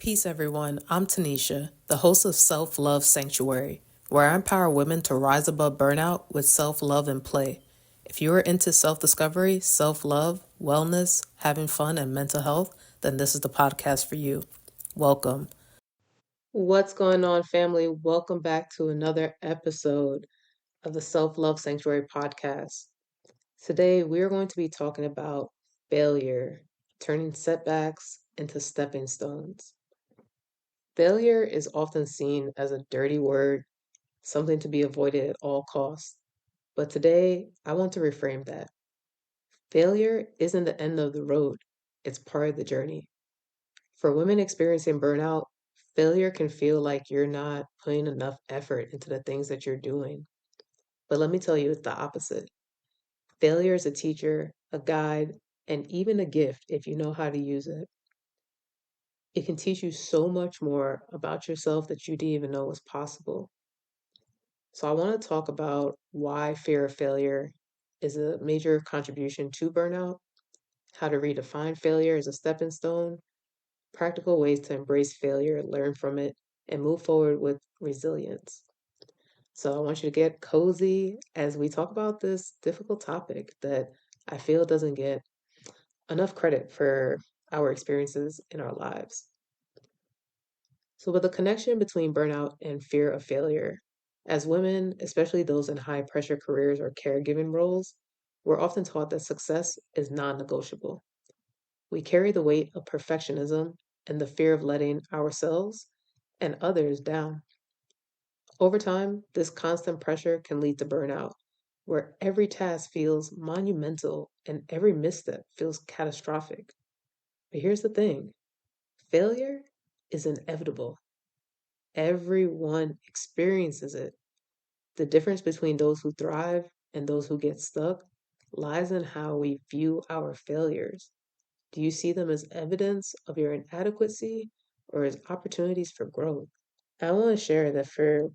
Peace, everyone. I'm Tanisha, the host of Self Love Sanctuary, where I empower women to rise above burnout with self love and play. If you are into self discovery, self love, wellness, having fun, and mental health, then this is the podcast for you. Welcome. What's going on, family? Welcome back to another episode of the Self Love Sanctuary podcast. Today, we are going to be talking about failure, turning setbacks into stepping stones. Failure is often seen as a dirty word, something to be avoided at all costs. But today, I want to reframe that. Failure isn't the end of the road, it's part of the journey. For women experiencing burnout, failure can feel like you're not putting enough effort into the things that you're doing. But let me tell you, it's the opposite. Failure is a teacher, a guide, and even a gift if you know how to use it. It can teach you so much more about yourself that you didn't even know was possible. So, I want to talk about why fear of failure is a major contribution to burnout, how to redefine failure as a stepping stone, practical ways to embrace failure, learn from it, and move forward with resilience. So, I want you to get cozy as we talk about this difficult topic that I feel doesn't get enough credit for our experiences in our lives. So, with the connection between burnout and fear of failure, as women, especially those in high pressure careers or caregiving roles, we're often taught that success is non negotiable. We carry the weight of perfectionism and the fear of letting ourselves and others down. Over time, this constant pressure can lead to burnout, where every task feels monumental and every misstep feels catastrophic. But here's the thing: failure is inevitable. Everyone experiences it. The difference between those who thrive and those who get stuck lies in how we view our failures. Do you see them as evidence of your inadequacy or as opportunities for growth? I want to share that for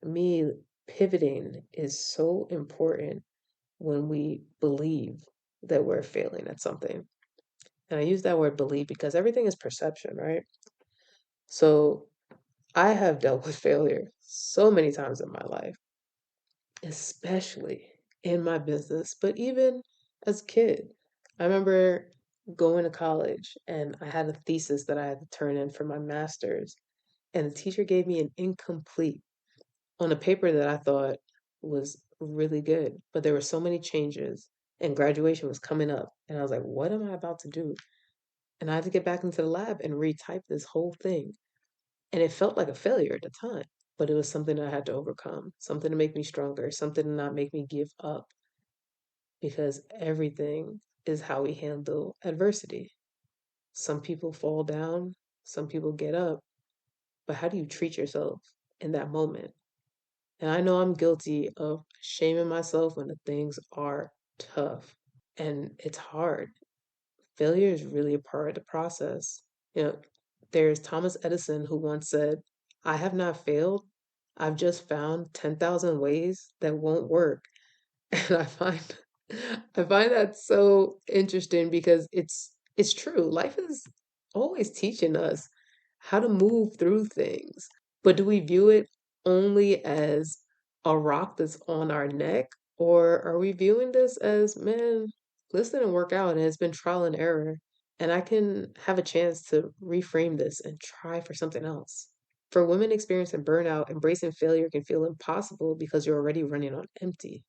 me, pivoting is so important when we believe that we're failing at something. And I use that word believe because everything is perception, right? So I have dealt with failure so many times in my life, especially in my business, but even as a kid. I remember going to college and I had a thesis that I had to turn in for my master's, and the teacher gave me an incomplete on a paper that I thought was really good, but there were so many changes and graduation was coming up, and I was like, what am I about to do? And I had to get back into the lab and retype this whole thing. And it felt like a failure at the time, but it was something I had to overcome, something to make me stronger, something to not make me give up, because everything is how we handle adversity. Some people fall down, some people get up, but how do you treat yourself in that moment? And I know I'm guilty of shaming myself when the things are tough and it's hard. Failure is really a part of the process. You know, there's Thomas Edison who once said, I have not failed. I've just found 10,000 ways that won't work. And I find that so interesting because it's true. Life is always teaching us how to move through things. But do we view it only as a rock that's on our neck? Or are we viewing this as, man, this didn't work out and it's been trial and error, and I can have a chance to reframe this and try for something else? For women experiencing burnout, embracing failure can feel impossible because you're already running on empty.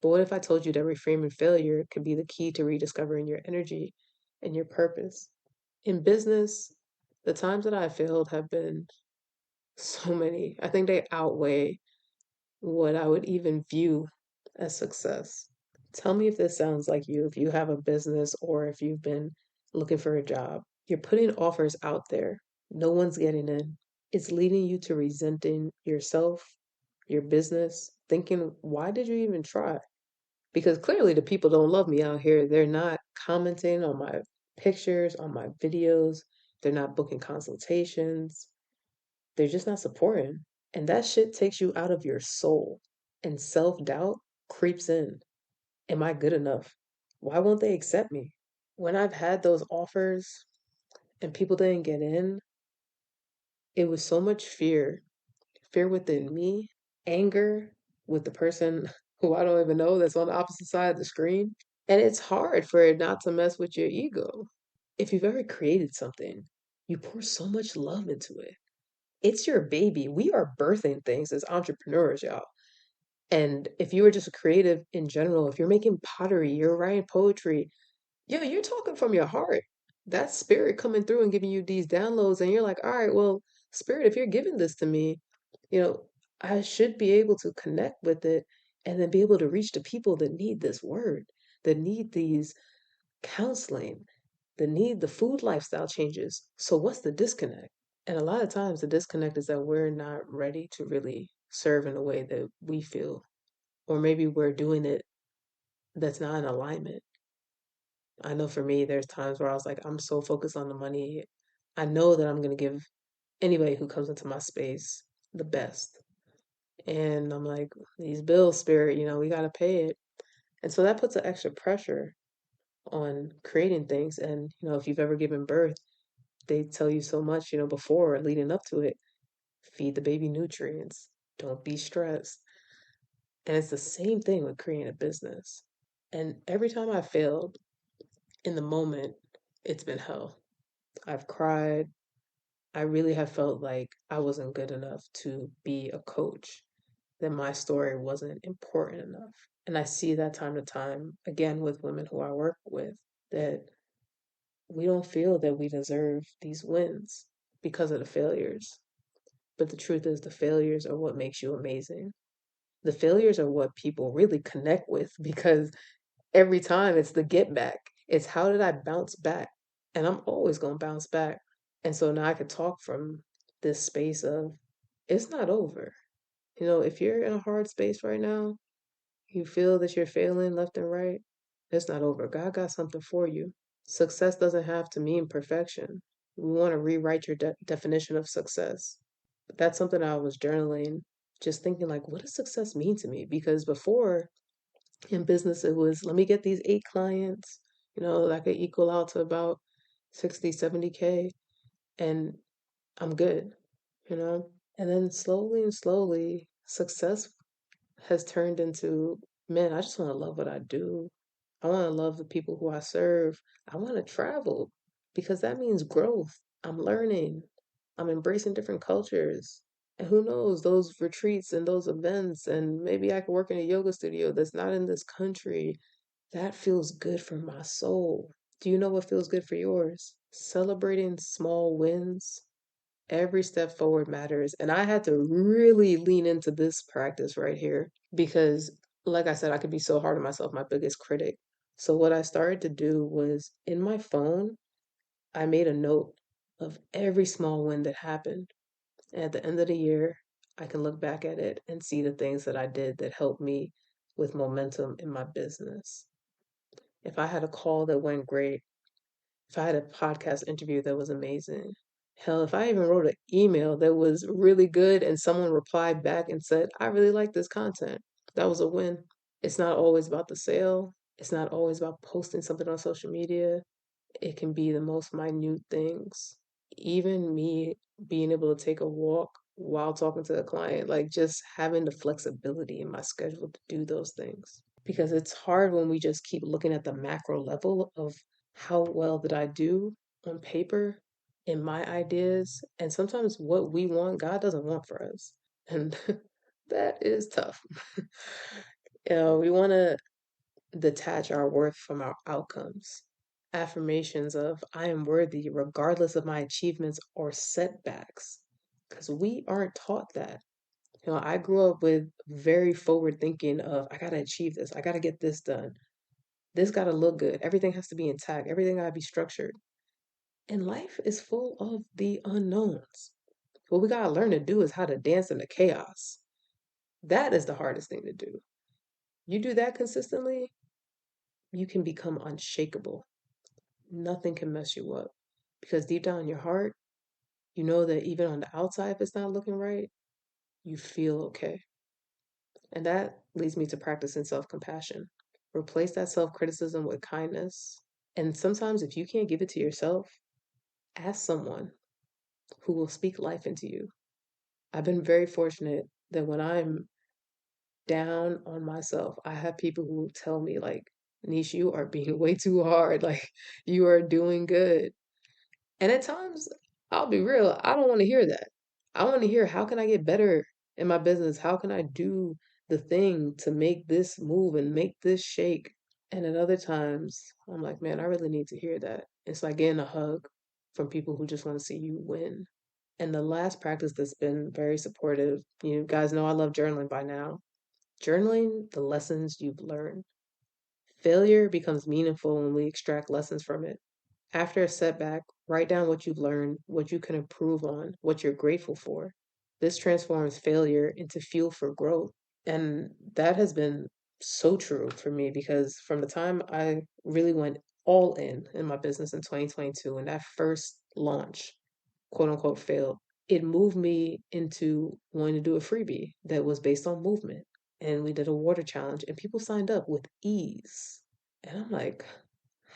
But what if I told you that reframing failure could be the key to rediscovering your energy and your purpose? In business, the times that I failed have been so many. I think they outweigh what I would even view as success. Tell me if this sounds like you, if you have a business or if you've been looking for a job. You're putting offers out there, no one's getting in. It's leading you to resenting yourself, your business, thinking, why did you even try? Because clearly the people don't love me out here. They're not commenting on my pictures, on my videos. They're not booking consultations. They're just not supporting. And that shit takes you out of your soul. And self doubt creeps in. Am I good enough? Why won't they accept me? When I've had those offers and people didn't get in, it was so much fear within me, anger with the person who I don't even know that's on the opposite side of the screen. And it's hard for it not to mess with your ego. If you've ever created something, you pour so much love into it. It's your baby. We are birthing things as entrepreneurs, y'all. And if you are just a creative in general, if you're making pottery, you're writing poetry, yo, you're talking from your heart. That's spirit coming through and giving you these downloads, and you're like, all right, well, spirit, if you're giving this to me, you know, I should be able to connect with it and then be able to reach the people that need this word, that need these counseling, that need the food lifestyle changes. So what's the disconnect? And a lot of times the disconnect is that we're not ready to really serve in a way that we feel, or maybe we're doing it that's not in alignment. I know for me, there's times where I was like, I'm so focused on the money. I know that I'm going to give anybody who comes into my space the best. And I'm like, these bills, spirit, we got to pay it. And so that puts an extra pressure on creating things. And, if you've ever given birth, they tell you so much, before or leading up to it. Feed the baby nutrients. Don't be stressed. And it's the same thing with creating a business. And every time I failed in the moment, it's been hell. I've cried. I really have felt like I wasn't good enough to be a coach, that my story wasn't important enough. And I see that time to time, again, with women who I work with, that we don't feel that we deserve these wins because of the failures. But the truth is, the failures are what makes you amazing. The failures are what people really connect with because every time it's the get back. It's how did I bounce back? And I'm always going to bounce back. And so now I could talk from this space of it's not over. If you're in a hard space right now, you feel that you're failing left and right, it's not over. God got something for you. Success doesn't have to mean perfection. We want to rewrite your definition of success. But that's something I was journaling, just thinking like, what does success mean to me? Because before in business, it was let me get these 8 clients, that could equal out to about 60, 70K, and I'm good. And then slowly and slowly, success has turned into, man, I just want to love what I do. I want to love the people who I serve. I want to travel because that means growth. I'm learning. I'm embracing different cultures. And who knows, those retreats and those events, and maybe I could work in a yoga studio that's not in this country. That feels good for my soul. Do you know what feels good for yours? Celebrating small wins. Every step forward matters. And I had to really lean into this practice right here because, like I said, I could be so hard on myself, my biggest critic. So, what I started to do was in my phone, I made a note of every small win that happened. And at the end of the year, I can look back at it and see the things that I did that helped me with momentum in my business. If I had a call that went great, if I had a podcast interview that was amazing, hell, if I even wrote an email that was really good and someone replied back and said, I really like this content, that was a win. It's not always about the sale. It's not always about posting something on social media. It can be the most minute things. Even me being able to take a walk while talking to a client, like just having the flexibility in my schedule to do those things. Because it's hard when we just keep looking at the macro level of how well did I do on paper in my ideas. And sometimes what we want, God doesn't want for us. And that is tough. We want to detach our worth from our outcomes. Affirmations of I am worthy regardless of my achievements or setbacks. Because we aren't taught that. I grew up with very forward thinking of I gotta achieve this, I gotta get this done. This gotta look good. Everything has to be intact. Everything gotta be structured. And life is full of the unknowns. What we gotta learn to do is how to dance in the chaos. That is the hardest thing to do. You do that consistently, you can become unshakable. Nothing can mess you up. Because deep down in your heart, you know that even on the outside, if it's not looking right, you feel okay. And that leads me to practicing self compassion. Replace that self criticism with kindness. And sometimes, if you can't give it to yourself, ask someone. who will speak life into you. I've been very fortunate that when I'm down on myself, I have people who tell me, like, Niche, you are being way too hard. Like, you are doing good. And at times, I'll be real, I don't want to hear that. I want to hear, how can I get better in my business? How can I do the thing to make this move and make this shake? And at other times, I'm like, man, I really need to hear that. It's like getting a hug from people who just want to see you win. And the last practice that's been very supportive, you guys know I love journaling by now. Journaling the lessons you've learned. Failure becomes meaningful when we extract lessons from it. After a setback, write down what you've learned, what you can improve on, what you're grateful for. This transforms failure into fuel for growth. And that has been so true for me because from the time I really went all in my business in 2022 and that first launch, quote unquote, failed, it moved me into wanting to do a freebie that was based on movement. And we did a water challenge and people signed up with ease. And I'm like,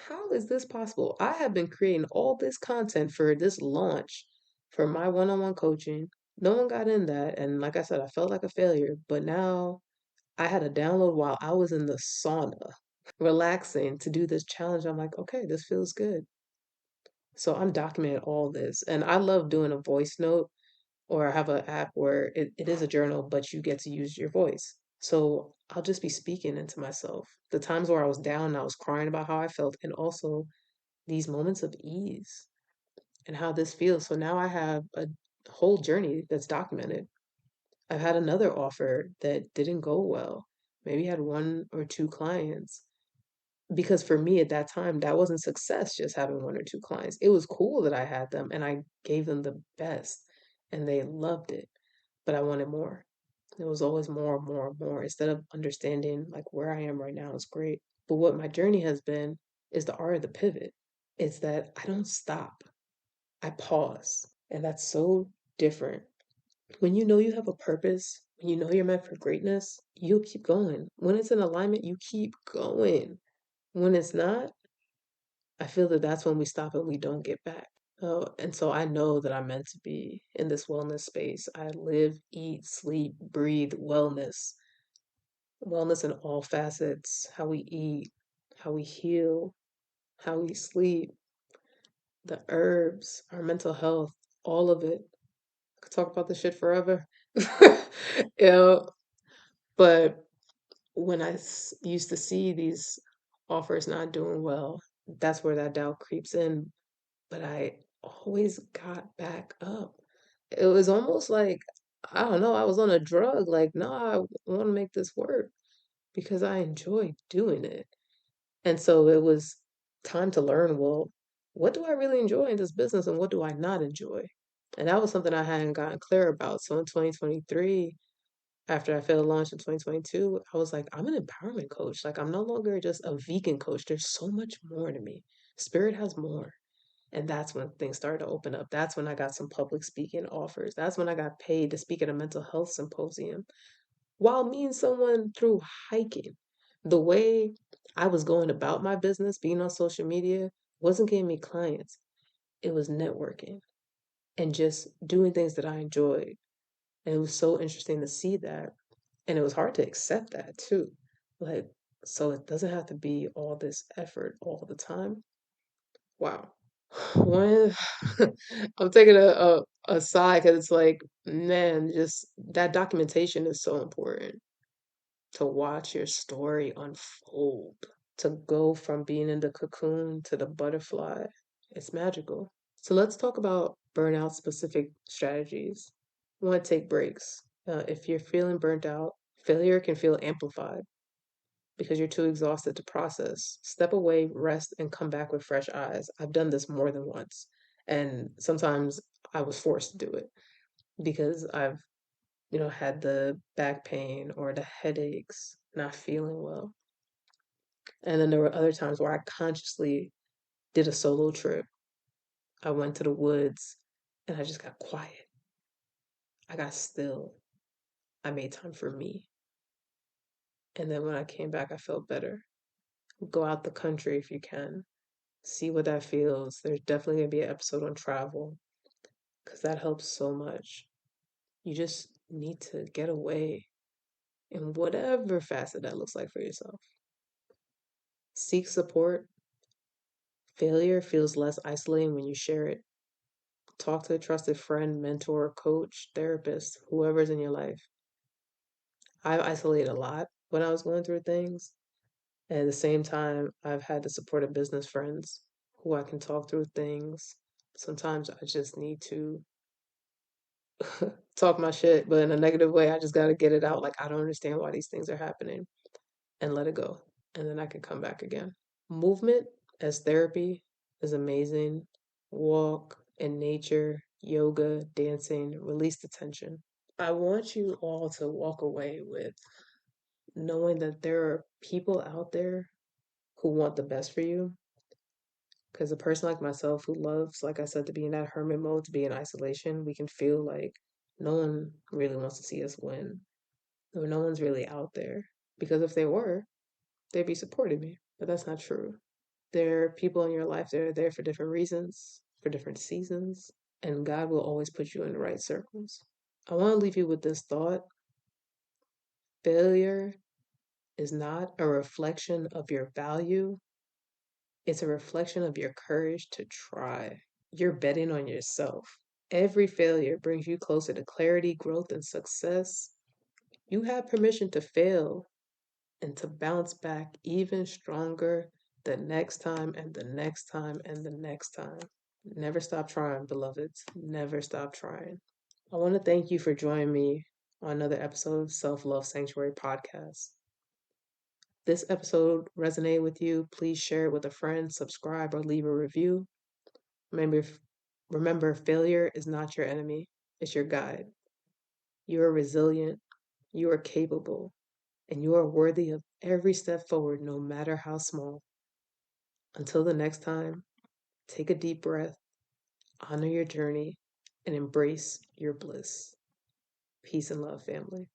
how is this possible? I have been creating all this content for this launch for my one on one coaching. No one got in that. And like I said, I felt like a failure. But now I had a download while I was in the sauna, relaxing to do this challenge. I'm like, okay, this feels good. So I'm documenting all this. And I love doing a voice note, or I have an app where it is a journal, but you get to use your voice. So I'll just be speaking into myself. The times where I was down and I was crying about how I felt, and also these moments of ease and how this feels. So now I have a whole journey that's documented. I've had another offer that didn't go well. Maybe had one or two clients. Because for me at that time, that wasn't success just having one or two clients. It was cool that I had them and I gave them the best and they loved it. But I wanted more. It was always more, more, more. Instead of understanding like where I am right now is great. But what my journey has been is the art of the pivot. It's that I don't stop. I pause. And that's so different. When you know you have a purpose, when you know you're meant for greatness, you'll keep going. When it's in alignment, you keep going. When it's not, I feel that that's when we stop and we don't get back. Oh, and so I know that I'm meant to be in this wellness space. I live, eat, sleep, breathe wellness. Wellness in all facets, how we eat, how we heal, how we sleep, the herbs, our mental health, all of it. I could talk about this shit forever. You know, but when used to see these offers not doing well, that's where that doubt creeps in. But I always got back up. It was almost like, I don't know, I was on a drug. Like, no, I want to make this work because I enjoy doing it. And so it was time to learn, well, what do I really enjoy in this business and what do I not enjoy? And that was something I hadn't gotten clear about. So in 2023, after I failed launch in 2022, I was like, I'm an empowerment coach. Like, I'm no longer just a vegan coach. There's so much more to me. Spirit has more. And that's when things started to open up. That's when I got some public speaking offers. That's when I got paid to speak at a mental health symposium while meeting someone through hiking. The way I was going about my business, being on social media, wasn't getting me clients. It was networking and just doing things that I enjoyed. And it was so interesting to see that. And it was hard to accept that too. Like, so it doesn't have to be all this effort all the time. Wow. When I'm taking a side because it's like, man, just that documentation is so important to watch your story unfold, to go from being in the cocoon to the butterfly. It's magical. So let's talk about burnout specific strategies. Want to take breaks. If you're feeling burnt out, failure can feel amplified because you're too exhausted to process. Step away, rest, and come back with fresh eyes. I've done this more than once. And sometimes I was forced to do it because I've, had the back pain or the headaches, not feeling well. And then there were other times where I consciously did a solo trip. I went to the woods and I just got quiet. I got still. I made time for me. And then when I came back, I felt better. Go out the country if you can. See what that feels. There's definitely going to be an episode on travel. because that helps so much. You just need to get away in whatever facet that looks like for yourself. Seek support. Failure feels less isolating when you share it. Talk to a trusted friend, mentor, coach, therapist, whoever's in your life. I've isolated a lot when I was going through things. And at the same time, I've had the support of business friends who I can talk through things. Sometimes I just need to talk my shit, but in a negative way, I just got to get it out. Like, I don't understand why these things are happening and let it go. And then I can come back again. Movement as therapy is amazing. Walk in nature, yoga, dancing, release the tension. I want you all to walk away with knowing that there are people out there who want the best for you. Because a person like myself who loves, like I said, to be in that hermit mode, to be in isolation, we can feel like no one really wants to see us win, or no one's really out there. Because if they were, they'd be supporting me. But that's not true. There are people in your life that are there for different reasons, for different seasons, and God will always put you in the right circles. I want to leave you with this thought: failure is not a reflection of your value, it's a reflection of your courage to try. You're betting on yourself. Every failure brings you closer to clarity, growth, and success. You have permission to fail and to bounce back even stronger the next time and the next time and the next time. Never stop trying, beloveds. Never stop trying. I want to thank you for joining me on another episode of Self Love Sanctuary Podcast. This episode resonated with you, please share it with a friend, subscribe, or leave a review. Remember, remember, failure is not your enemy, it's your guide. You are resilient, you are capable, and you are worthy of every step forward, no matter how small. Until the next time, take a deep breath, honor your journey, and embrace your bliss. Peace and love, family.